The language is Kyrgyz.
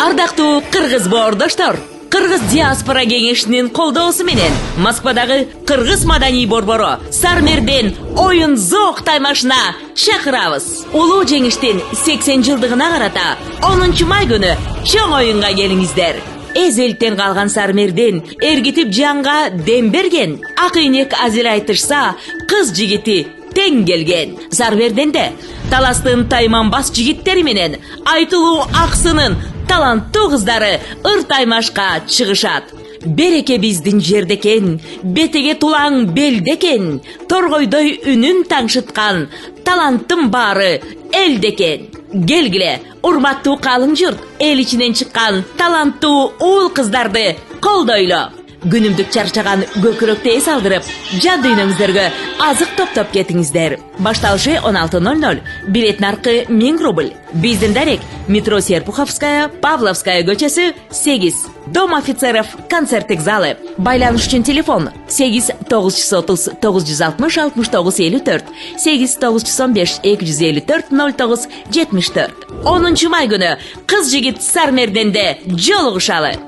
Ардактуу кыргыз боордоштор, Кыргыз диаспора кеңешинин колдоосу менен Москвадагы Кыргыз маданий борбору Сармерден оюн зоок таймашына чакырабыз. Улуу жеңиштин 80 жылдыгына карата 10 май күнү чоң оюнга келиңиздер. Эзелтен калган Сармерден эргитип жанга дем берген, ак ийнек азыр айтышса, кыз жигити тең келген. Сармерденде таластын тайманбас жигиттери менен айтылуу аксынын таланттуу кыздары ыр таймашка чыгышат. Береке биздин жердекен, бетеге тулаң белдекен, торгойдой үнүн таңшыткан таланттын баары элдекен. Келгиле, урматтуу калың журт, эл ичинен чыккан таланттуу уул кыздарды колдойлу. Күнүмдүк чарчаган көкүрөктү эс алдырып, жан дүйнөңүздөргө азык топтоп кетиңиздер. Башталышы 16:00, билет наркы 1000 рубль. Биздин дарек метро Серпуховская, Павловская көчөсү 8. Дом офицеров концерттик залы. Байланыш үчүн телефон 8-930 960 69 54, 8-915 254 09 74. 10 май күнү кыз жигит Сармерденде жолугушалы.